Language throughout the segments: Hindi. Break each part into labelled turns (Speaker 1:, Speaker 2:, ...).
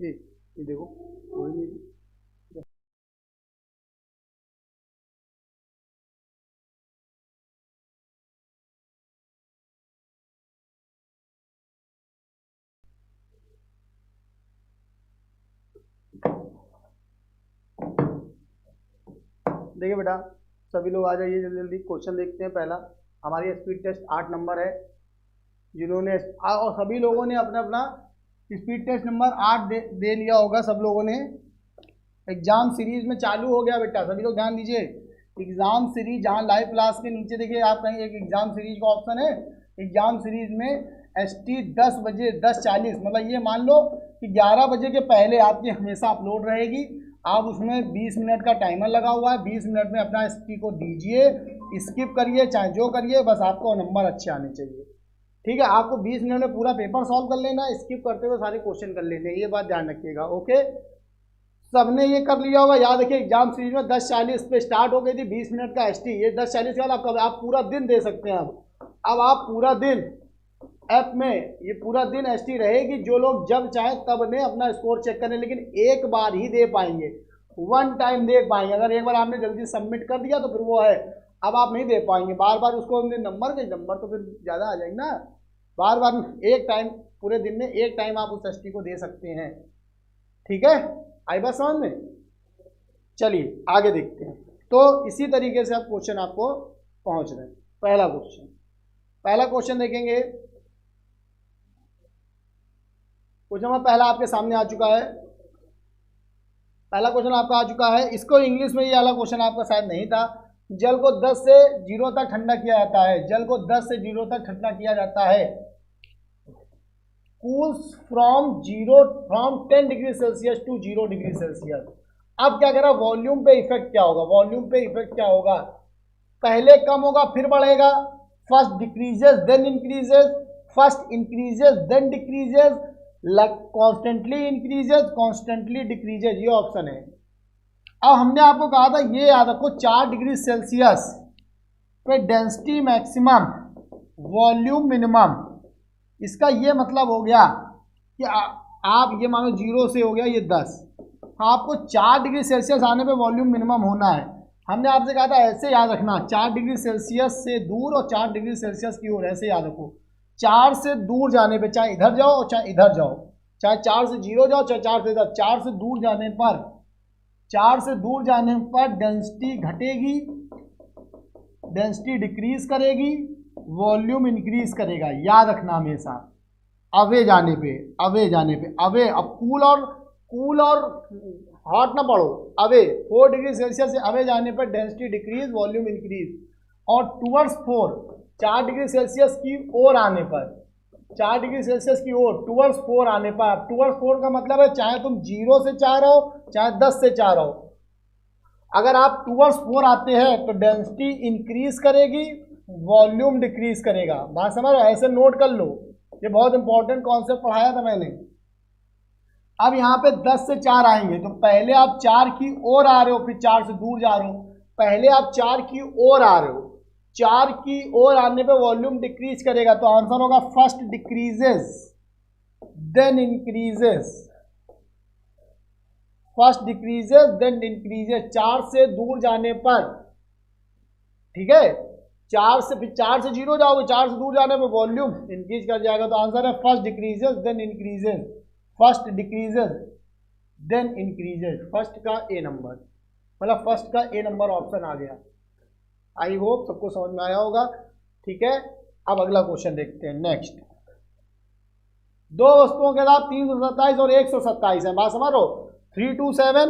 Speaker 1: ये देखो कोई नहीं। देखिए बेटा, सभी लोग आ जाइए जल्दी जल्दी। क्वेश्चन देखते हैं। पहला हमारी स्पीड टेस्ट 8 नंबर है। जिन्होंने और सभी लोगों ने अपना अपना स्पीड टेस्ट नंबर 8 दे लिया होगा सब लोगों ने। एग्जाम सीरीज में चालू हो गया बेटा, सभी लोग ध्यान दीजिए। एग्जाम सीरीज, जहाँ लाइव क्लास के नीचे देखिए आप कहीं एक एग्जाम सीरीज का ऑप्शन है। एग्जाम सीरीज में ST 10 बजे 10:40, मतलब ये मान लो कि 11 बजे के पहले आपकी हमेशा अपलोड रहेगी। आप उसमें 20 मिनट का टाइमर लगा हुआ है, 20 मिनट में अपना ST को दीजिए, स्किप करिए चाहे जो करिए, बस आपको नंबर अच्छे आने चाहिए। ठीक है, आपको 20 मिनट में पूरा पेपर सॉल्व कर लेना है, स्किप करते हुए सारे क्वेश्चन कर लेने हैं, ये बात ध्यान रखिएगा। ओके, सबने ये कर लिया होगा। याद रखिए एग्जाम सीरीज में 10:40 पे स्टार्ट हो गई थी, 20 मिनट का ST। ये 10:40 के बाद आप पूरा दिन दे सकते हैं। अब आप पूरा दिन ऐप में ये पूरा दिन ST रहेगी। जो लोग जब चाहे तब ने अपना स्कोर चेक करें, लेकिन एक बार ही दे पाएंगे, वन टाइम दे पाएंगे। अगर एक बार आपने जल्दी सबमिट कर दिया तो फिर वो है, अब आप नहीं दे पाएंगे बार बार उसको। हमने नंबर तो फिर ज़्यादा आ जाएंगे ना। बार बार एक टाइम, पूरे दिन में एक टाइम आप उस ST को दे सकते हैं। ठीक है, आई बात समझ में? चलिए आगे देखते हैं। तो इसी तरीके से आप क्वेश्चन आपको पहुंच रहे हैं। पहला क्वेश्चन देखेंगे। क्वेश्चन नंबर पहला आपके सामने आ चुका है। पहला क्वेश्चन आपका आ चुका है। इसको इंग्लिश में ये वाला क्वेश्चन आपका शायद नहीं था। जल को 10 से 0 तक ठंडा किया जाता है। जल को 10 से 0 तक ठंडा किया जाता है। Cools from 10 degree Celsius to 0 degree Celsius. अब क्या करा, वॉल्यूम पे इफेक्ट क्या होगा? वॉल्यूम पे इफेक्ट क्या होगा? पहले कम होगा फिर बढ़ेगा। First decreases then increases, first increases then decreases, constantly increases constantly decreases, ये ऑप्शन है। अब हमने आपको कहा था, ये याद रखो, 4 डिग्री सेल्सियस पे डेंसिटी मैक्सिमम, वॉल्यूम मिनिमम। इसका ये मतलब हो गया कि आप ये मानो 0 से हो गया ये 10, आपको 4 डिग्री सेल्सियस आने पे वॉल्यूम मिनिमम होना है। हमने आपसे कहा था ऐसे याद रखना, 4 डिग्री सेल्सियस से दूर और 4 डिग्री सेल्सियस की ओर, ऐसे याद रखो। 4 से दूर जाने पे, चाहे इधर जाओ और चाहे इधर जाओ, चाहे 4 से 0 जाओ चाहे 4 से इधर, 4 से दूर जाने पर, 4 से दूर जाने पर डेंसिटी घटेगी, डेंसिटी डिक्रीज करेगी, वॉल्यूम इंक्रीज करेगा। याद रखना हमेशा। अवे जाने पे, अवे, अब कूल और हॉट ना पढ़ो, अवे 4 डिग्री सेल्सियस से अवे जाने पर डेंसिटी डिक्रीज, वॉल्यूम इंक्रीज। और टूवर्ड्स 4, 4 डिग्री सेल्सियस की ओर आने पर, 4 डिग्री सेल्सियस की ओर, टूवर्ड्स 4 आने पर। टूवर्ड्स 4 का मतलब है चाहे तुम 0 से 4 आओ चाहे 10 से 4 आओ, अगर आप टूवर्ड्स 4 आते हैं तो डेंसिटी इंक्रीज करेगी, वॉल्यूम डिक्रीज करेगा। बात समझ, ऐसे नोट कर लो, ये बहुत इंपॉर्टेंट कॉन्सेप्ट पढ़ाया था मैंने। अब यहाँ पे 10 से 4 आएंगे तो पहले आप 4 की ओर आ रहे हो, फिर 4 से दूर जा रहे हो। पहले आप 4 की ओर आ रहे हो, 4 की ओर आने पे वॉल्यूम डिक्रीज करेगा, तो आंसर होगा first decreases then increases, first decreases then increases. 4 से दूर जाने पर, ठीक है, 4 से, फिर 4 से 0 जाओगे, 4 से दूर जाने पर वॉल्यूम इंक्रीज कर जाएगा, तो आंसर है first decreases then increases, first decreases then increases. First का ए नंबर, मतलब फर्स्ट का ए नंबर ऑप्शन आ गया। आई होप सबको समझ में आया होगा। ठीक है, अब अगला क्वेश्चन देखते हैं। नेक्स्ट, दो वस्तुओं के साथ 327 और 127 है। बात समझ लो, 327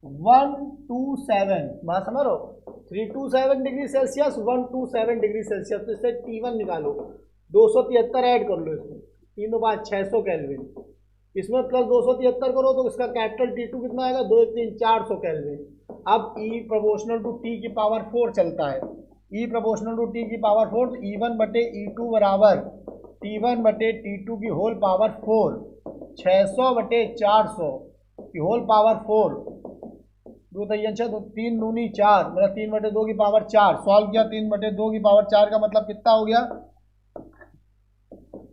Speaker 1: 127 बात समझ लो, 327 डिग्री सेल्सियस, 127 डिग्री सेल्सियस। तो इससे T1 निकालो, 273 ऐड कर लो इसमें, 3 5 600 केल्विन, इसमें प्लस 273 करो तो इसका कैपिटल T2 कितना आएगा, 2 1 3 400 केल्विन। अब E प्रोपोर्शनल टू T की पावर 4 चलता है, E प्रोपोर्शनल टू T की पावर 4, तो E1 बटे E2 बराबर T1 बटे T2 की होल पावर 4, 600 बटे 400 की होल पावर 4, 2 3 6 3 दूनी 4 मतलब 3/2 की पावर 4 सॉल्व किया 3/2 की पावर 4 का मतलब कितना हो गया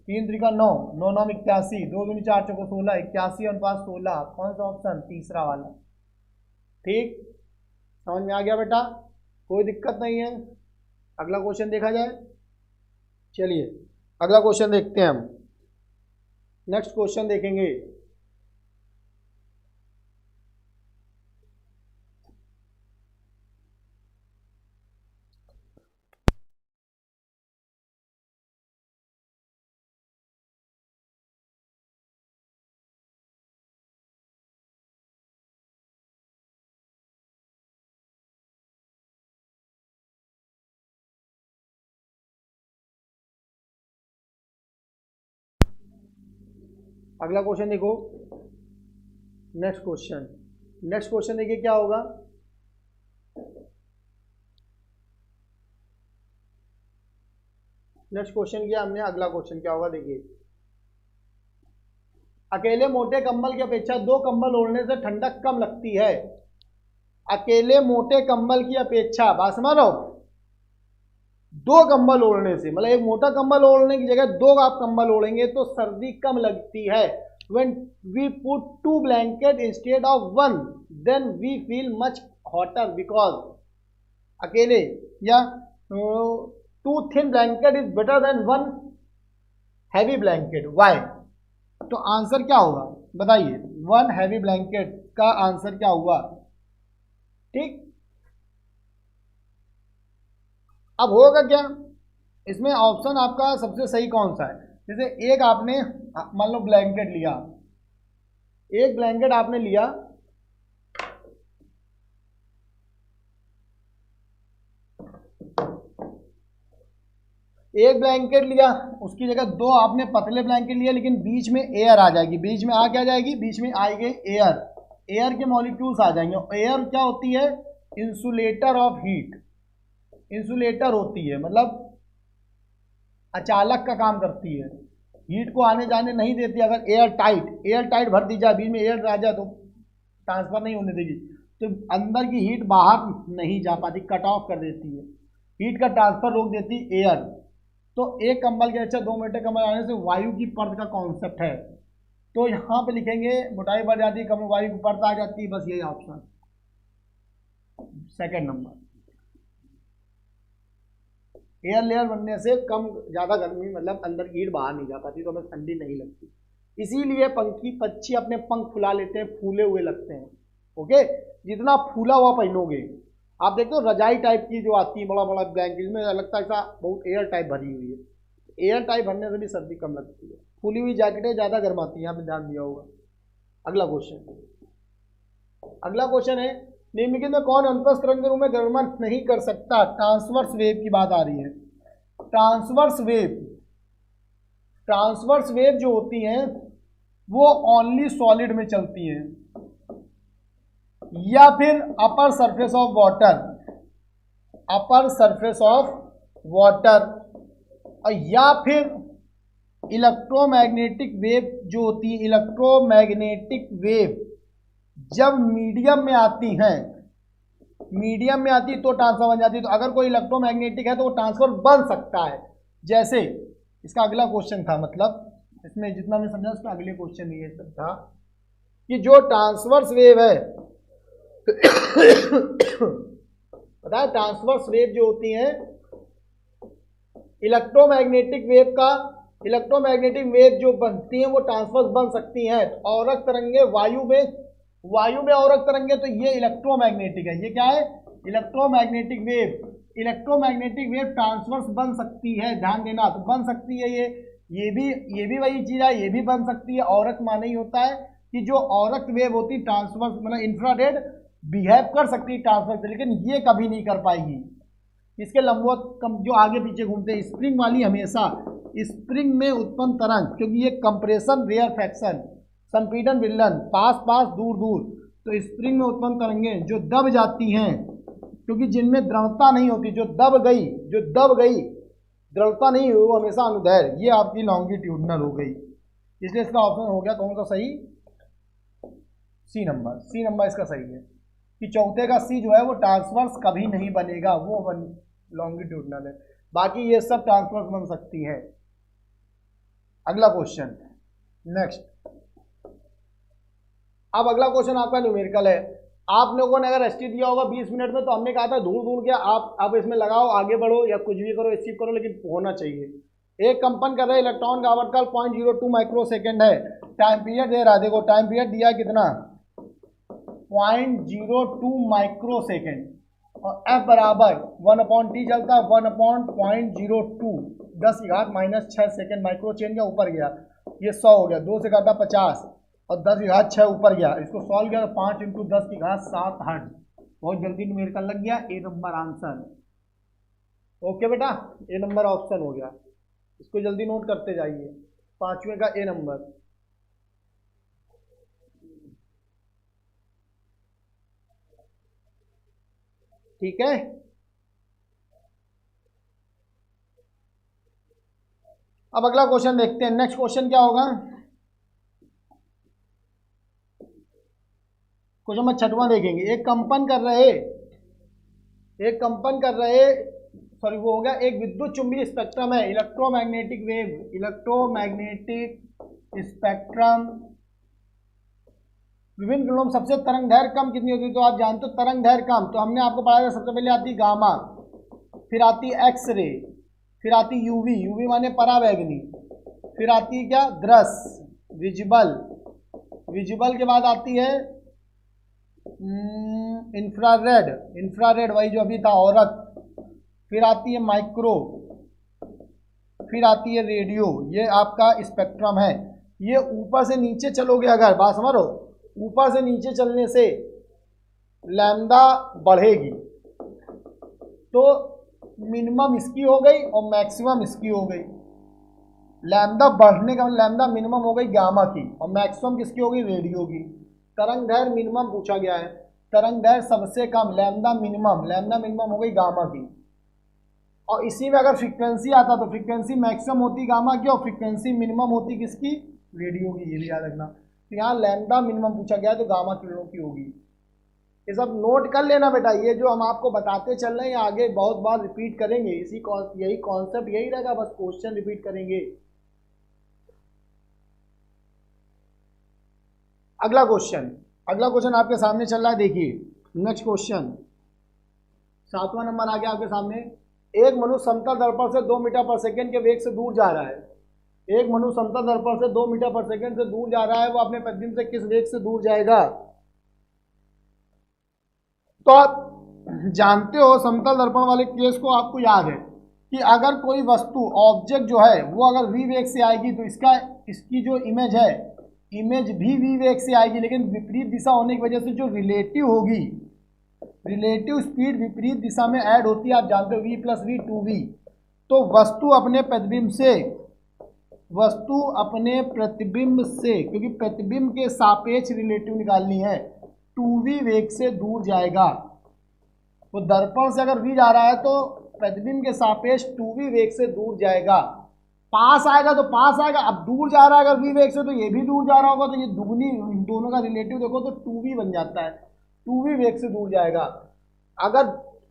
Speaker 1: 3 3 का 9 9 9 81 2 दूनी 4 चौको 16 81 और 5 16 कौन सा ऑप्शन तीसरा वाला। ठीक समझ में आ गया बेटा कोई दिक्कत नहीं है। अगला क्वेश्चन देखा जाए। चलिए अगला क्वेश्चन देखते हैं हम। नेक्स्ट क्वेश्चन देखेंगे। अगला क्वेश्चन देखो। नेक्स्ट क्वेश्चन देखिए क्या होगा। नेक्स्ट क्वेश्चन किया हमने, अगला क्वेश्चन क्या होगा देखिए। अकेले मोटे कंबल की अपेक्षा 2 कंबल ओढ़ने से ठंडक कम लगती है। अकेले मोटे कंबल की अपेक्षा, बात समझ रहे हो, 2 कंबल ओढ़ने से, मतलब एक मोटा कंबल ओढ़ने की जगह 2 आप कंबल ओढ़ेंगे तो सर्दी कम लगती है। When we put 2 blanket instead of 1, then we feel much hotter because अकेले या 2 thin blanket is better than 1 heavy blanket. Why? तो आंसर क्या होगा बताइए। 1 heavy blanket का आंसर क्या हुआ। ठीक अब होगा क्या इसमें, ऑप्शन आपका सबसे सही कौन सा है। जैसे एक आपने मान लो ब्लैंकेट लिया, एक ब्लैंकेट आपने लिया, एक ब्लैंकेट लिया उसकी जगह 2 आपने पतले ब्लैंकेट लिया, लेकिन बीच में एयर आ जाएगी, बीच में आ क्या जाएगी, बीच में आएगी एयर, एयर के मॉलिक्यूल्स आ जाएंगे। एयर क्या होती है, इंसुलेटर ऑफ हीट, इंसुलेटर होती है, मतलब अचालक का काम करती है, हीट को आने जाने नहीं देती। अगर एयर टाइट भर दी जाए, बीच में एयर आ जाए तो ट्रांसफर नहीं होने देगी, तो अंदर की हीट बाहर नहीं जा पाती, कट ऑफ कर देती है, हीट का ट्रांसफर रोक देती एयर। तो एक कंबल के अच्छा 2 मोटे कंबल आने से वायु की परत का कॉन्सेप्ट है। तो यहाँ पे लिखेंगे मोटाई बढ़ जाती है, कम वायु की परत आ जाती है, बस यही option second number. Air layer बनने से कम ज़्यादा गर्मी, मतलब अंदर की हीट बाहर नहीं जा पाती, तो हमें ठंडी नहीं लगती। इसीलिए पक्षी अपने पंख फुला लेते हैं, फूले हुए लगते हैं। ओके, जितना फूला हुआ पहनोगे, आप देखते हो रजाई टाइप की जो आती है, बड़ा बड़ा ब्लैंकेट में लगता है ऐसा बहुत एयर टाइप भरी हुई है, एयर टाइप भरने से भी सर्दी कम लगती है। फूली हुई जैकेटें ज़्यादा गर्माती हैं, यहाँ पे ध्यान दिया होगा। अगला क्वेश्चन है, निम्नलिखित में कौन अनुप्रस्थ तरंग के रूप में गणना नहीं कर सकता। ट्रांसवर्स वेव की बात आ रही है। ट्रांसवर्स वेव जो होती हैं वो ओनली सॉलिड में चलती हैं, या फिर अपर सरफेस ऑफ वाटर, और या फिर इलेक्ट्रोमैग्नेटिक वेव जो होती है, इलेक्ट्रोमैग्नेटिक वेव जब मीडियम में आती तो ट्रांसफर बन जाती है। तो अगर कोई इलेक्ट्रोमैग्नेटिक है तो वो ट्रांसफर बन सकता है। जैसे इसका अगला क्वेश्चन था, मतलब इसमें जितना मैं समझा उसका अगले क्वेश्चन ये सब था कि जो ट्रांसवर्स वेव है पता है, ट्रांसवर्स वेव जो होती हैं इलेक्ट्रोमैग्नेटिक वेव जो बनती हैं वो ट्रांसवर्स बन सकती हैं। औरक तरंगे वायु में औरक तरंगे, तो ये इलेक्ट्रोमैग्नेटिक है। ये क्या है, इलेक्ट्रोमैग्नेटिक वेव ट्रांसवर्स बन सकती है, ध्यान देना, तो बन सकती है। ये भी वही चीज है, ये भी बन सकती है। औरक माने ही होता है कि जो औरक वेव होती है ट्रांसवर्स, मतलब इंफ्रारेड बिहेव कर सकती है ट्रांसवर्स, लेकिन ये कभी नहीं कर पाएगी। इसके लंबवत जो आगे पीछे घूमते हैं, स्प्रिंग वाली हमेशा स्प्रिंग में उत्पन्न तरंग, क्योंकि ये कंप्रेशन रेयर फ्रैक्शन, संपीड़न विलयन, पास दूर, तो स्प्रिंग में उत्पन्न तरंगें जो दब जाती हैं, क्योंकि जिनमें दृढ़ता नहीं होती, जो दब गई दृढ़ता नहीं हुई, वो हमेशा अनुदैर्घ्य, ये आपकी लॉन्गिट्यूडनल हो गई। इसलिए इसका ऑप्शन हो गया कौन सा सही, सी नंबर इसका सही है। कि चौथे का सी जो है वो ट्रांसवर्स कभी नहीं बनेगा, वो लॉन्गिट्यूडनल है, बाकी ये सब ट्रांसवर्स बन सकती है। अगला क्वेश्चन नेक्स्ट। अब अगला क्वेश्चन आपका न्यूमेरिकल है। आप लोगों ने अगर एसटी दिया होगा 20 मिनट में, तो हमने कहा था ढूंढ ढूंढ के आप इसमें लगाओ, आगे बढ़ो या कुछ भी करो, स्किप करो, लेकिन होना चाहिए। एक कंपन कर रहे इलेक्ट्रॉन का आवर्तकाल 0.02 माइक्रो सेकेंड है। टाइम पीरियड दे रहा, देखो टाइम पीरियड दिया कितना, 0.02 माइक्रो सेकेंड, और एफ बराबर 1/t चलता है, 1/0.02 10⁻⁻6 सेकेंड माइक्रो चेन का ऊपर गया, ये 100 हो गया, 2 से काटा 50 और 10⁻6 ऊपर गया, इसको सॉल्व किया तो 5 × 10⁻7 हर्ट्ज। बहुत जल्दी न्यूमेरिकल लग गया, ए नंबर आंसर। ओके बेटा, ए नंबर ऑप्शन हो गया, इसको जल्दी नोट करते जाइए, 5वें का ए नंबर। ठीक है, अब अगला क्वेश्चन देखते हैं। नेक्स्ट क्वेश्चन क्या होगा, क्वेश्चन नंबर 6वां देखेंगे। एक कंपन कर रहे सॉरी वो हो गया, एक विद्युत चुंबकीय स्पेक्ट्रम है, इलेक्ट्रोमैग्नेटिक वेव, इलेक्ट्रोमैग्नेटिक स्पेक्ट्रम, विभिन्न किरणों में सबसे तरंग दैर्घ्य कम कितनी होती है, तो आप जानते हो तरंग दैर्घ्य कम, तो हमने आपको पढ़ाया था, सबसे पहले आती गामा, फिर आती एक्स रे, फिर आती यूवी, यूवी माने परावैंगनी, फिर आती है क्या दृश्य विजिबल, विजिबल के बाद आती है इंफ्रारेड, इंफ्रारेड वही जो अभी था औरत, फिर आती है माइक्रो, फिर आती है रेडियो। ये आपका स्पेक्ट्रम है। ये ऊपर से नीचे चलोगे अगर, बात समझो, ऊपर से नीचे चलने से लैम्डा बढ़ेगी, तो मिनिमम इसकी हो गई और मैक्सिमम इसकी हो गई। लैम्डा बढ़ने का लैम्डा मिनिमम हो गई गामा की, और मैक्सिमम किसकी हो गई, रेडियो की। तरंग दैर्घ्य मिनिमम पूछा गया है, तरंग दैर्घ्य सबसे कम, लैम्डा मिनिमम हो गई गामा की। और इसी में अगर फ्रीक्वेंसी आता तो फ्रीक्वेंसी मैक्सिमम होती गामा की और फ्रीक्वेंसी मिनिमम होती किसकी, रेडियो की, ये भी याद रखना। तो यहाँ लैम्डा मिनिमम पूछा गया है तो गामा किरणों की होगी। ये सब नोट कर लेना बेटा, ये जो हम आपको बताते चल रहे हैं आगे बहुत बार रिपीट करेंगे, यही कॉन्सेप्ट यही रहेगा, बस क्वेश्चन रिपीट करेंगे। अगला क्वेश्चन आपके सामने चल रहा है, देखिए नेक्स्ट क्वेश्चन 7वां नंबर आ गया आपके सामने। एक मनुष्य समतल दर्पण से 2 मीटर पर सेकंड के वेग से दूर जा रहा है। एक मनुष्य समतल दर्पण से 2 मीटर पर सेकंड से दूर जा रहा है, वो अपने प्रतिबिंब से किस वेग से दूर जाएगा। तो आप जानते हो समतल दर्पण वाले केस को, आपको याद है कि अगर कोई वस्तु ऑब्जेक्ट जो है वो अगर वी वेग से आएगी तो इसकी जो इमेज है, इमेज भी वी वेग से आएगी, लेकिन विपरीत दिशा होने की वजह से जो रिलेटिव होगी, रिलेटिव स्पीड विपरीत दिशा में ऐड होती है, आप जानते हो v + v 2v। तो वस्तु अपने प्रतिबिंब से, क्योंकि प्रतिबिंब के सापेक्ष रिलेटिव निकालनी है, 2v वेग से दूर जाएगा। वो दर्पण से अगर v जा रहा है तो प्रतिबिंब के सापेक्ष 2v वेग से दूर जाएगा। पास आएगा तो पास आएगा, अब दूर जा रहा है अगर v वेग से तो ये भी दूर जा रहा होगा, तो ये दुगनी, दोनों का रिलेटिव देखो तो 2v बन जाता है, 2v वेग से दूर जाएगा। अगर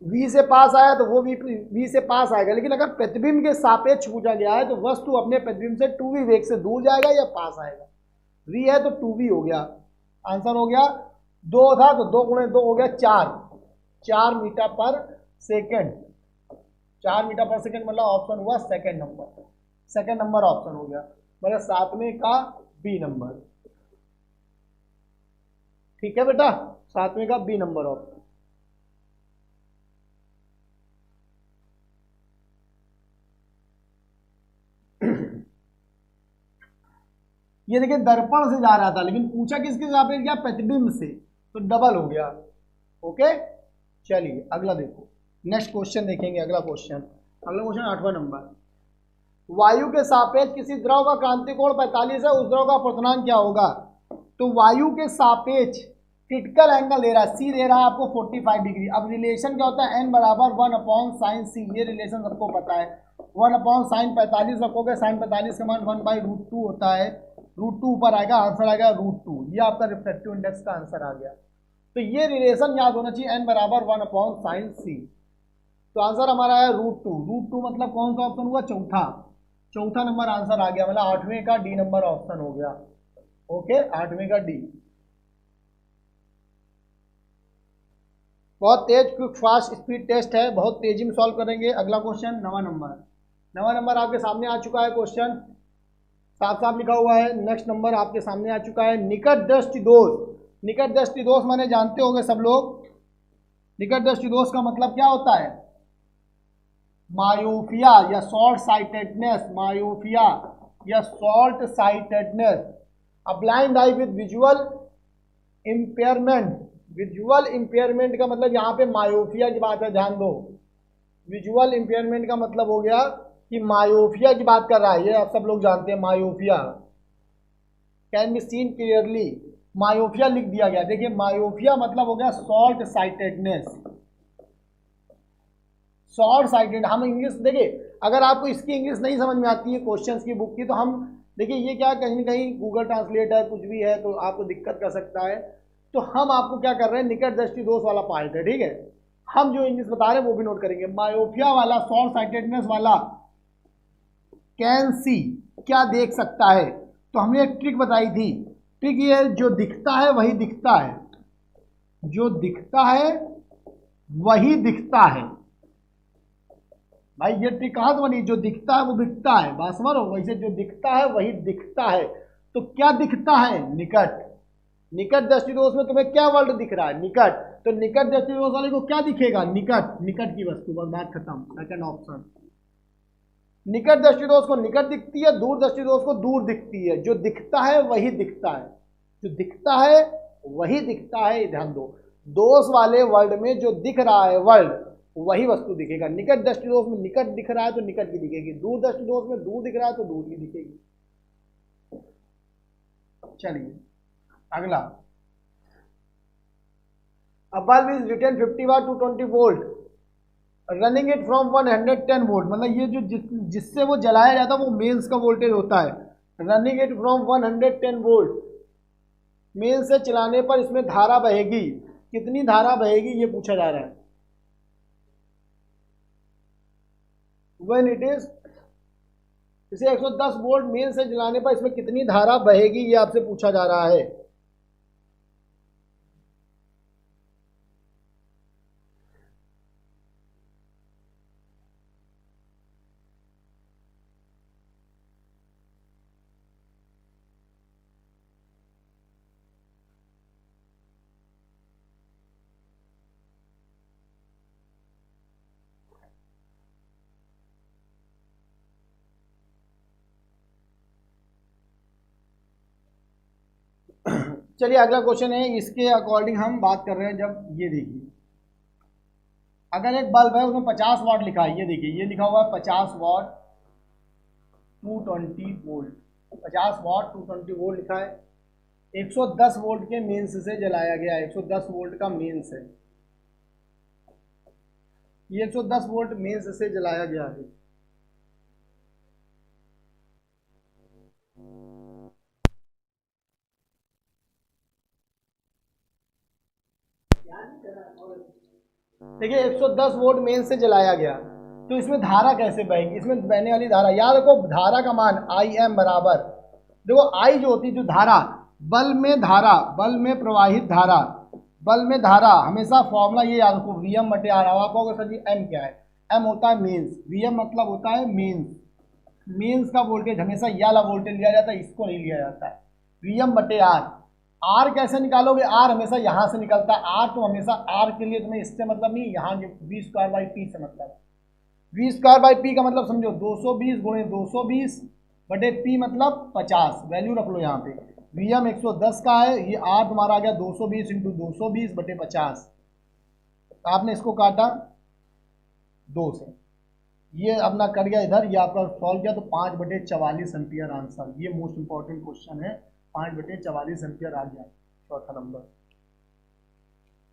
Speaker 1: v से पास आया तो वो v से पास आएगा, लेकिन अगर प्रतिबिंब के सापेक्ष पूछा गया है तो वस्तु अपने प्रतिबिंब से 2v वेग से दूर जाएगा या पास आएगा। v है तो 2v हो गया, आंसर हो गया। 2 था तो 2 × 2 हो गया 4 मीटर पर सेकेंड, 4 मीटर पर सेकेंड, मतलब ऑप्शन हुआ सेकेंड नंबर ऑप्शन हो गया, मतलब 7वें का बी नंबर। ठीक है बेटा, 7वें का बी नंबर ऑप्शन। ये देखिए दर्पण से जा रहा था, लेकिन पूछा किसके सापेक्ष गया, प्रतिबिंब से, तो डबल हो गया। ओके, चलिए अगला देखो, नेक्स्ट क्वेश्चन देखेंगे। अगला क्वेश्चन 8वां नंबर। वायु के सापेक्ष किसी द्रव का क्रांति कोण 45 है, उस द्रव का अपवर्तनांक क्या होगा। तो वायु के सापेक्ष क्रिटिकल एंगल दे रहा है, सी दे रहा है आपको 45 डिग्री। अब रिलेशन क्या होता है, n बराबर 1/sin c, ये रिलेशन सबको पता है। 1/sin 45 रखोगे, sin 45 का मान 1/√2 होता है, √2 ऊपर आएगा, आंसर आएगा √2। ये आपका रिफ्रैक्टिव इंडेक्स का आंसर आ गया। तो ये रिलेशन याद होना चाहिए, n बराबर 1/sin c। तो आंसर हमारा है √2। √2 मतलब कौन सा ऑप्शन हुआ, चौथा। चौथा नंबर आंसर आ गया, मतलब 8वें का डी नंबर ऑप्शन हो गया। ओके, 8वें का डी। बहुत तेज क्विक फास्ट स्पीड टेस्ट है, बहुत तेजी में सॉल्व करेंगे। अगला क्वेश्चन 9वां नंबर। 9वां नंबर आपके सामने आ चुका है, क्वेश्चन साफ साफ लिखा हुआ है। नेक्स्ट नंबर आपके सामने आ चुका है, निकट दृष्टि दोष। निकट दृष्टि दोष माने जानते होंगे सब लोग, निकट दृष्टि दोष का मतलब क्या होता है, मायोपिया या शॉर्ट साइटेडनेस। मायोपिया या short sightedness, a blind I with visual impairment. Visual impairment का मतलब यहाँ पे मायोपिया की बात है, ध्यान दो। विजुअल इंपेयरमेंट का मतलब हो गया कि मायोपिया की बात कर रहा है, ये आप सब लोग जानते हैं। Myopia can be seen clearly, myopia लिख दिया गया। देखिए मायोपिया मतलब हो गया शॉर्ट साइटेडनेस। शॉर्ट साइटेड, हम इंग्लिश देखिए, अगर आपको इसकी इंग्लिश नहीं समझ में आती है क्वेश्चंस की बुक की, तो हम देखिए ये क्या कहीं ना कहीं गूगल ट्रांसलेट है, कुछ भी है तो आपको दिक्कत कर सकता है। तो हम आपको क्या कर रहे हैं, निकट दृष्टि दोष वाला पार्ट है, ठीक है। हम जो इंग्लिश बता रहे हैं वो भी नोट करेंगे। मायोपिया वाला, शॉर्ट साइटेडनेस वाला, कैन सी क्या देख सकता है। तो हमने एक ट्रिक बताई थी। ट्रिक ये, जो दिखता है वही दिखता है, जो दिखता है वही दिखता है। भाई ये ट्रिक कहां से बनी, जो दिखता है वो दिखता है, बात समझ लो। वैसे जो दिखता है वही दिखता है। तो क्या दिखता है, निकट। निकट दृष्टिदोष में तुम्हें क्या वर्ड दिख रहा है, निकट। तो निकट दृष्टिदोष वाले को क्या दिखेगा, निकट, निकट की वस्तु, बस बात खत्म। Second option. निकट दृष्टिदोष को निकट दिखती है, दूर दृष्टिदोष को दूर दिखती है। जो दिखता है वही दिखता है, जो दिखता है वही दिखता है, ध्यान दो। दोष वाले वर्ड में जो दिख रहा है वर्ड, वही वस्तु दिखेगा। निकट दृष्टिदोष में निकट दिख रहा है तो निकट की दिखेगी, दूर दृष्टिदोष में दूर दिख रहा है तो दूर की दिखेगी। चलिए अगला, a bulb is written 50 watt to 20 volt, running it from 110 volt. मतलब ये जो जिससे वो जलाया जाता है वो मेंस का वोल्टेज होता है। Running it from 110 volt, mains से चलाने पर इसमें धारा बहेगी, कितनी धारा बहेगी ये पूछा जा रहा है। व्हेन इट इज, इसे 110 वोल्ट मेन से जलाने पर इसमें कितनी धारा बहेगी ये आपसे पूछा जा रहा है। चलिए अगला क्वेश्चन है, इसके अकॉर्डिंग हम बात कर रहे हैं। जब ये देखिए, अगर एक बल्ब है उसमें 50 वाट लिखा है, ये देखिए ये लिखा हुआ है 50 वाट 220 वोल्ट, 50 वाट 220 वोल्ट लिखा है। 110 वोल्ट के मेंस से जलाया गया, 110 वोल्ट का मेंस है, ये 110 वोल्ट मेंस से जलाया गया है। देखिए 110 वोल्ट मेन से जलाया गया, तो इसमें धारा कैसे बहेगी, इसमें बहने वाली धारा, याद रखो धारा का मान आई एम बराबर, देखो आई जो होती है जो धारा, बल्ब में धारा, बल्ब में प्रवाहित धारा, बल्ब में धारा हमेशा फॉर्मूला ये याद रखो, वी एम बटे आर। आप कहोगे सर जी एम क्या है, एम होता है मेंस, वी एम मतलब होता है मेंस। मेंस का वोल्टेज हमेशा ये वाला वोल्टेज लिया जाता है, इसको नहीं लिया जाता है। वी एम बटे आर। आर कैसे निकालोगे, आर हमेशा यहाँ से निकलता है, आर तो हमेशा आर के लिए तुम्हें इससे मतलब नहीं, यहाँ वी स्क्वायर बाई पी से मतलब है। वी स्क्वायर बाई पी का मतलब समझो 220 गुणे 220 बटे पी मतलब 50, वैल्यू रख लो यहाँ पे। वी एम 110 का है, ये आर तुम्हारा आ गया 220 इंटू 220 बटे 50। आपने इसको काटा 2 से, ये अपना कट गया इधर, ये आपका सॉल्व किया तो 5/44 एम्पियर आंसर। ये मोस्ट इंपॉर्टेंट क्वेश्चन है, 5/44 एम्पियर आ गया चौथा नंबर।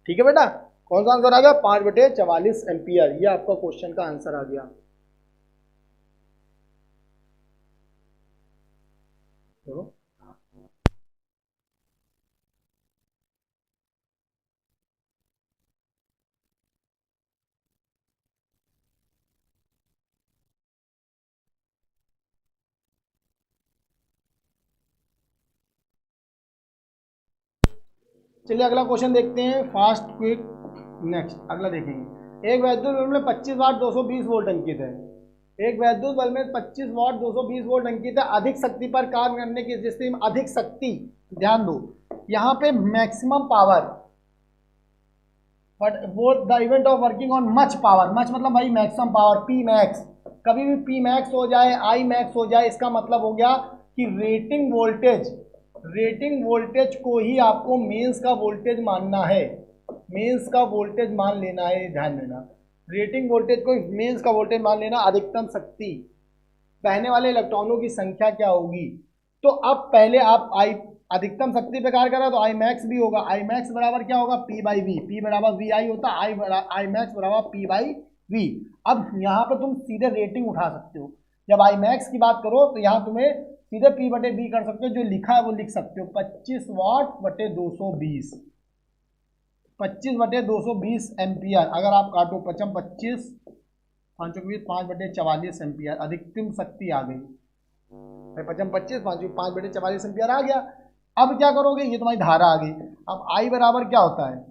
Speaker 1: ठीक है बेटा, कौन सा आंसर आ गया, 5/44 एम्पियर, ये आपका क्वेश्चन का आंसर आ गया। तो चलिए अगला क्वेश्चन देखते हैं, फास्ट क्विक। नेक्स्ट अगला देखेंगे। एक वैद्युत बल्ब में 25 वाट 220 वोल्ट अंकित है। एक वैद्युत बल्ब में 25 वाट 220 वोल्ट अंकित है। अधिक शक्ति पर कार्य करने की स्थिति में, अधिक शक्ति, ध्यान दो यहाँ पे मैक्सिमम पावर, बट वो the event of working on much power, much मतलब भाई मैक्सिमम पावर, पी मैक्स। कभी भी पी मैक्स हो जाए, आई मैक्स हो जाए, इसका मतलब हो गया कि रेटिंग वोल्टेज, रेटिंग वोल्टेज को ही आपको मेंस का वोल्टेज मानना है, मेंस का वोल्टेज मान लेना है, ध्यान देना। रेटिंग वोल्टेज को मेंस का वोल्टेज मान लेना। अधिकतम शक्ति, बहने वाले इलेक्ट्रॉनों की संख्या क्या होगी। तो अब पहले आप आई अधिकतम शक्ति पे कार्य कर रहा है तो आई मैक्स भी होगा। आई मैक्स बराबर क्या होगा, पी बाई वी, पी बराबर वी आई होता है, आई मैक्स बराबर पी बाई वी। अब यहाँ पे तुम सीधे रेटिंग उठा सकते हो, जब आई मैक्स की बात करो तो यहाँ तुम्हें सीधे पी बटे वी कर सकते हो, जो लिखा है वो लिख सकते हो, 25 वाट बटे 220, 25 बटे 220 एम्पियर। अगर आप काटो 25 5 5 बटे 44 एम्पियर, अधिकतम शक्ति आ गई। 25 5 बटे 44 एम्पियर आ गया। अब क्या करोगे, ये तुम्हारी धारा आ गई। अब आई बराबर क्या होता है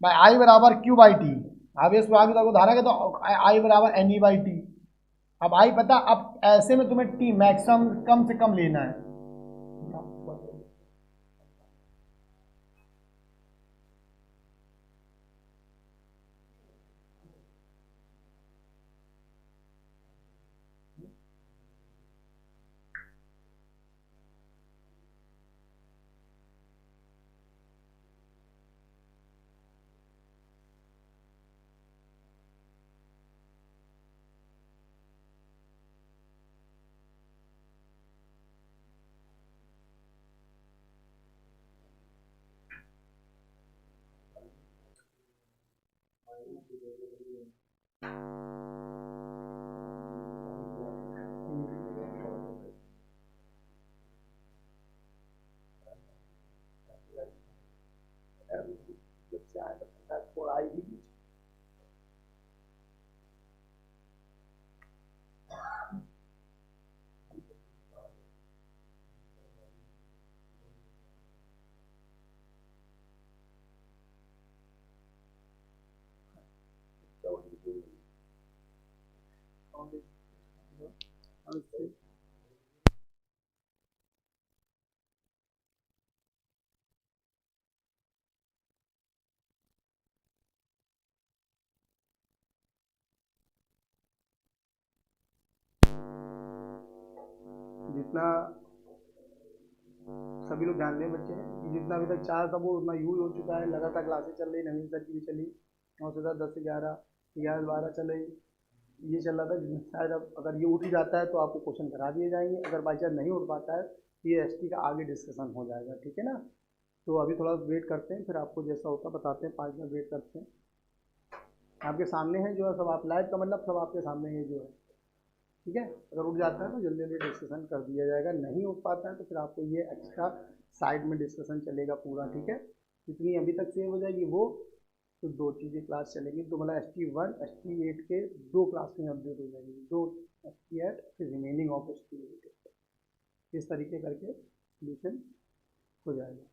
Speaker 1: भाई, आई बराबर क्यू बाई टी। आवेश प्रवाह की तरफ धारा के तो आई बराबर एन ई बाई टी। अब आई पता, अब ऐसे में तुम्हें टी मैक्सिमम कम से कम लेना है। जितना सभी लोग ध्यान दें बच्चे कि जितना अभी तक चार था वो उतना यूज हो चुका है। लगातार क्लासेस चल रही, नवीन सर की भी चली, 9 से 10, 10 से 11, 11 से 12 चल रही, ये चल रहा था। जिसमें शायद अब अगर ये उठ ही जाता है तो आपको क्वेश्चन करा दिए जाएंगे। अगर बाई चांस नहीं उठ पाता है तो ये एसटी का आगे डिस्कशन हो जाएगा, ठीक है ना। तो अभी थोड़ा वेट करते हैं, फिर आपको जैसा होता बताते हैं। 5 मिनट वेट करते हैं। आपके सामने है जो है सब, आप लाइव का मतलब सब आपके सामने है जो है, ठीक है। अगर उठ जाता है तो जल्दी जल्दी डिस्कशन कर दिया जाएगा, नहीं उठ पाता है तो फिर आपको ये एक्स्ट्रा साइड में डिस्कशन चलेगा पूरा, ठीक है। जितनी अभी तक सेव हो जाएगी वो, तो 2 चीज़ें क्लास चलेंगी। तो मतलब ST1 ST8 के 2 क्लास में अपडेट हो जाएगी, 2 ST8 फिर रिमेनिंग ऑफ ST8, इस तरीके करके सोल्यूशन हो जाएगा।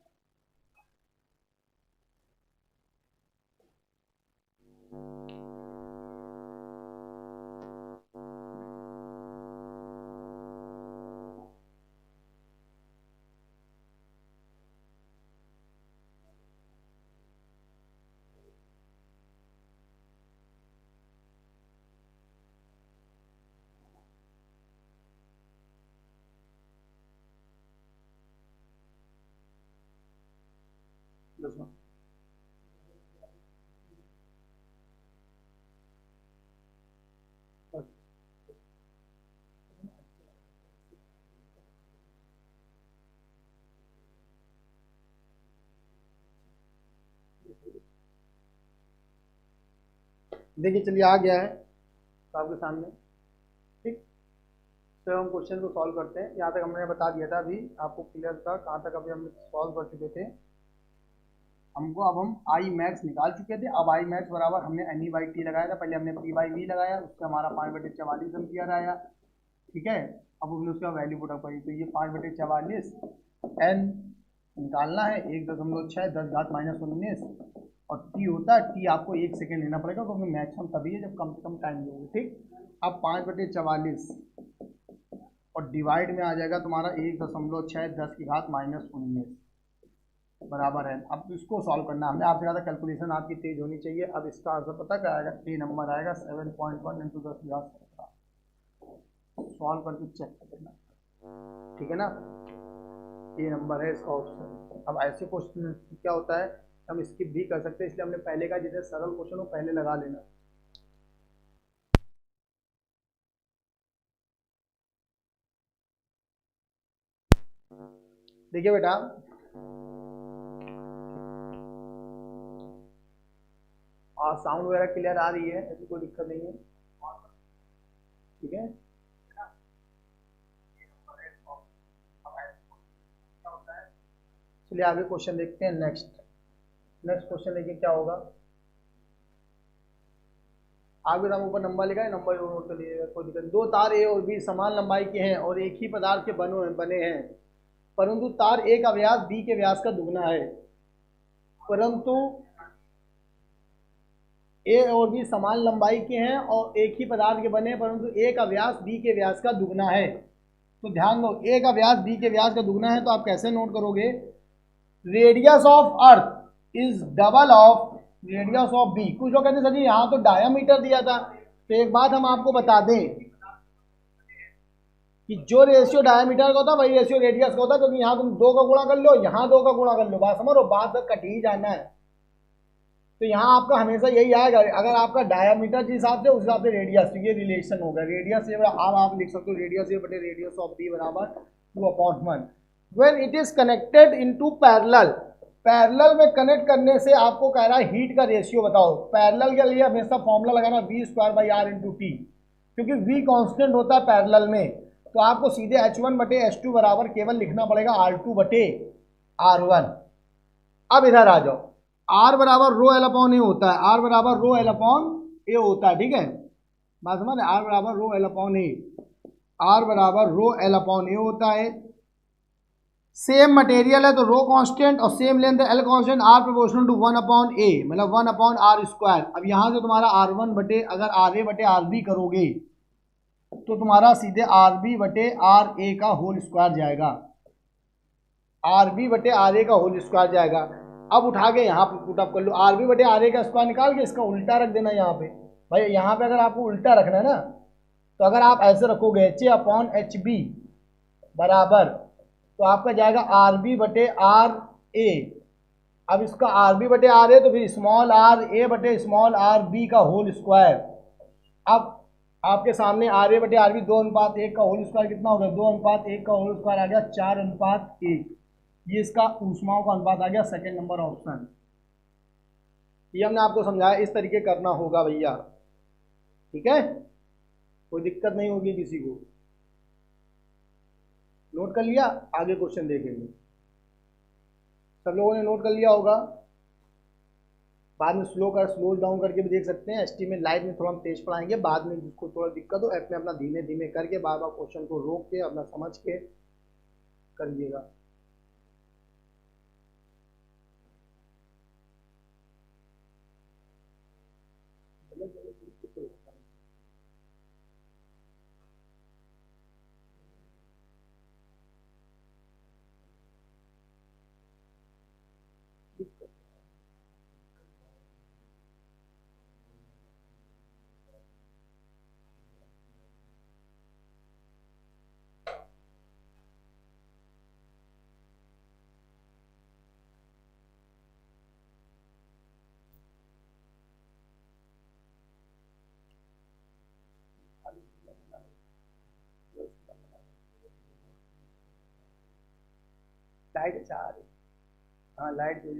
Speaker 1: देखिए चलिए आ गया है तो आपके सामने, ठीक। तो हम क्वेश्चन को सॉल्व करते हैं। यहाँ तक हमने बता दिया था, अभी आपको क्लियर था कहाँ तक अभी हम सॉल्व कर चुके थे हमको। अब हम आई मैक्स निकाल चुके थे। अब आई मैक्स बराबर हमने एन ई बाई टी लगाया था, पहले हमने पी बाई वी लगाया, उससे हमारा 5 बटे 44 एम्पियर आया, ठीक है। अब हमने उसका वैल्यू पुट अप करी, तो ये 5 बटे 44 एन निकालना है 1.6 10 घात माइनस 19 और टी होता है, टी आपको 1 सेकेंड लेना पड़ेगा क्योंकि मैक्सिमम तभी है जब कम से कम टाइम दोगे। ठीक, अब 5/44 और डिवाइड में आ जाएगा तुम्हारा 1.6 10 की घात माइनस 19 बराबर है। अब इसको सॉल्व करना है, हमने आपसे ज़्यादा कैलकुलेशन आपकी तेज होनी चाहिए। अब इसका आंसर पता क्या आएगा, ए नंबर आएगा 7.1 इंटू 10 की घात 17। सॉल्व करके चेक कर देना, ठीक है ना। ये नंबर है इसका ऑप्शन। अब ऐसे क्वेश्चन क्या होता है, हम स्किप भी कर सकते हैं, इसलिए हमने पहले का जितने सरल क्वेश्चन हो पहले लगा लेना। देखिए बेटा, और साउंड वगैरह क्लियर आ रही है, ऐसी कोई दिक्कत नहीं है, ठीक है। चलिए आगे क्वेश्चन देखते हैं। नेक्स्ट नेक्स्ट क्वेश्चन देखिए क्या होगा। आगे हम ऊपर नंबर लिखा है, नंबर नोट कर लिए, कोई दिक्कत नहीं। दो तार ए और बी समान लंबाई के हैं और एक ही पदार्थ के बने हैं, परंतु तार ए का व्यास बी के व्यास का दुगना है। परंतु ए और बी समान लंबाई के हैं और एक ही पदार्थ के बने हैं, परंतु ए का व्यास बी के व्यास का दुगना है। तो ध्यान दो, ए का व्यास बी के व्यास का दुगना है, तो आप कैसे नोट करोगे, radius of earth is double of radius of B. कुछ लोग कहते हैं सर जी यहाँ तो डायमीटर दिया था, तो एक बात हम आपको बता दें कि जो रेशियो डायमीटर का होता है वही रेशियो रेडियस का होता है, क्योंकि यहाँ तुम 2 का गुणा कर लो, यहाँ 2 का गुणा कर लो, बात समझो, बात तक कट ही जाना है। तो यहाँ आपका हमेशा यही आएगा, अगर आपका डायमीटर के हिसाब से उस हिसाब से रेडियस, तो ये रिलेशन होगा रेडियस ए, अब आप लिख सकते हो रेडियस ए बटे रेडियस ऑफ बी बराबर 2/1। When it is connected into parallel, parallel में कनेक्ट करने से आपको कह रहा है हीट का रेशियो बताओ। पैरेलल के लिए हमेशा फॉर्मूला लगाना v²/r/t, क्योंकि v कांस्टेंट होता है पैरेलल में, तो आपको सीधे H1/H2 बराबर केवल लिखना पड़ेगा R2/R1। अब इधर आ जाओ, आर बराबर रो एल अपॉन ए होता है, आर बराबर रो एल अपॉन ए होता है, ठीक है, बात समझ, आर बराबर rho L upon A, R बराबर रो एल अपॉन ए होता है। सेम मटेरियल है तो रो कांस्टेंट और same length L constant, R proportional to 1/a, मतलब 1/r²। अब यहां से तुम्हारा R1 बटे, अगर RA बटे RB करोगे तो तुम्हारा सीधे RB बटे RA का होल स्क्वायर जाएगा, RB बटे RA का होल स्क्वायर जाएगा। अब उठा के यहाँ पे पुट अप कर लो, RB बटे RA का स्क्वायर निकाल के इसका उल्टा रख देना यहाँ पे। भाई यहाँ पे अगर आपको उल्टा रखना है ना, तो अगर आप ऐसे रखोगे HA/HB बराबर, तो आपका जाएगा RB बटे RA। अब इसका RB बटे RA तो फिर स्मॉल RA बटे स्मॉल RB का होल स्क्वायर। अब आपके सामने RA बटे RB 2:1 का होल स्क्वायर कितना हो गया, 2:1 का होल स्क्वायर आ गया 4:1। ये इसका ऊष्माओं का अनुपात आ गया, सेकंड नंबर ऑप्शन। ये हमने आपको समझाया, इस तरीके करना होगा भैया, ठीक है, कोई दिक्कत नहीं होगी किसी को। नोट कर लिया, आगे क्वेश्चन देखेंगे। सब लोगों ने नोट कर लिया होगा, बाद में स्लो डाउन करके भी देख सकते हैं। एसटी में लाइव में थोड़ा हम तेज पढ़ाएंगे, बाद में जिसको थोड़ा दिक्कत हो एफ में अपना धीमे धीमे करके बार बार क्वेश्चन को रोक के अपना समझ के करिएगा। लाइट अच्छा आ रही, हाँ लाइट जो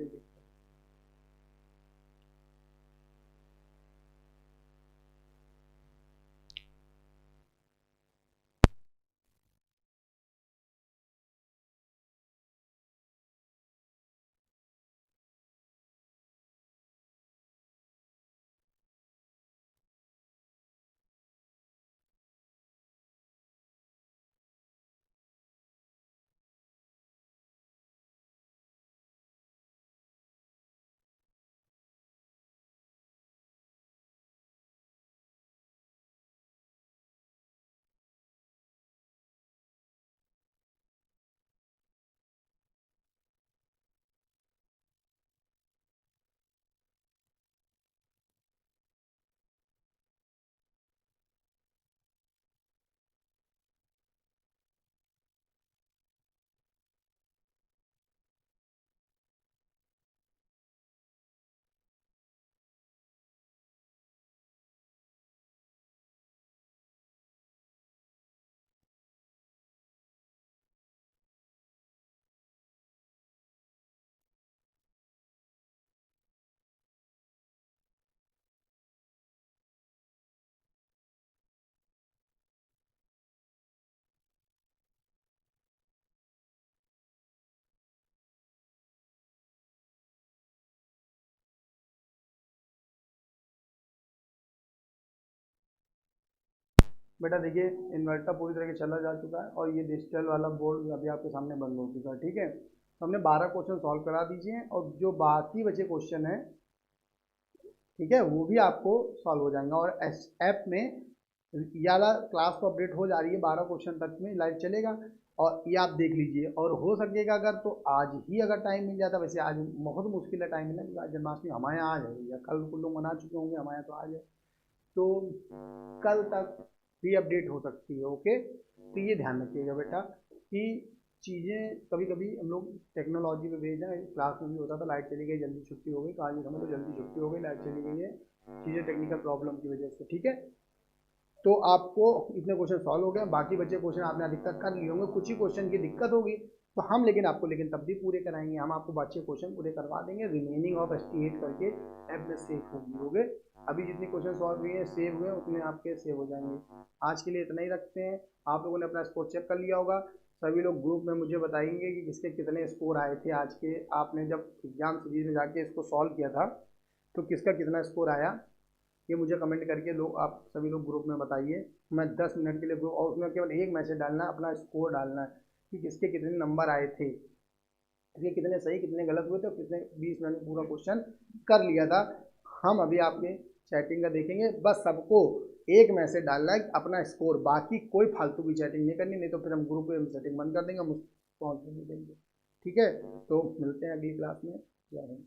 Speaker 2: बेटा देखिए इन्वर्टर पूरी तरह से चला जा चुका है और ये डिजिटल वाला बोर्ड अभी आपके सामने बंद हो चुका है, ठीक है। तो हमने 12 क्वेश्चन सॉल्व करा दीजिए और जो बाकी बचे क्वेश्चन हैं, ठीक है, वो भी आपको सॉल्व हो जाएंगे। और एस ऐप में ये वाला क्लास तो अपडेट हो जा रही है, 12 क्वेश्चन तक में लाइव चलेगा और ये आप देख लीजिए। और हो सकेगा अगर तो आज ही अगर टाइम मिल जाता, वैसे आज बहुत मुश्किल है टाइम मिलना, क्योंकि आज जन्माष्टमी हमारे यहाँ आज है या कल कुछ लोग मना चुके होंगे, हमारे यहाँ तो आज है, तो कल तक भी अपडेट हो सकती है। ओके, तो ये ध्यान रखिएगा बेटा कि चीज़ें कभी कभी हम लोग टेक्नोलॉजी पे भेज रहे हैं। क्लास में भी होता था लाइट चली गई जल्दी छुट्टी हो गई, तो आज हमें तो जल्दी छुट्टी हो गई, लाइट चली गई है, चीज़ें टेक्निकल प्रॉब्लम की वजह से, ठीक है। तो आपको इतने क्वेश्चन सॉल्व हो गए, बाकी बचे क्वेश्चन आपने अधिकतर कर लिए होंगे, कुछ ही क्वेश्चन की दिक्कत होगी तो हम लेकिन आपको लेकिन तब भी पूरे कराएंगे, हम आपको बचे क्वेश्चन पूरे करवा देंगे, रिमेनिंग ऑफ एस्टीमेट करके ऐप में सेव हो गए। अभी जितने क्वेश्चन सॉल्व हुए हैं सेव हुए उतने आपके सेव हो जाएंगे। आज के लिए इतना ही रखते हैं। आप लोगों ने अपना स्कोर चेक कर लिया होगा, सभी लोग ग्रुप में मुझे बताएंगे कि किसके कितने स्कोर आए थे आज के, आपने जब एग्जाम सीरीज में जाके इसको सॉल्व किया था तो किसका कितना स्कोर आया, ये मुझे कमेंट करके लोग आप सभी लोग ग्रुप में बताइए। मैं 10 मिनट के लिए ग्रुप, और उसमें केवल एक मैसेज डालना है, अपना स्कोर डालना है कि किसके कितने नंबर आए थे, किसके कितने सही कितने गलत हुए थे और कितने 20 मिनट में पूरा क्वेश्चन कर लिया था। हम अभी आपके चैटिंग का देखेंगे, बस सबको एक मैसेज डालना है अपना स्कोर, बाकी कोई फालतू की चैटिंग नहीं करनी, नहीं तो फिर हम ग्रुप में सेटिंग बंद कर देंगे, हम पहुँच नहीं देंगे, ठीक है। तो मिलते हैं अगली क्लास में। जय हिंद।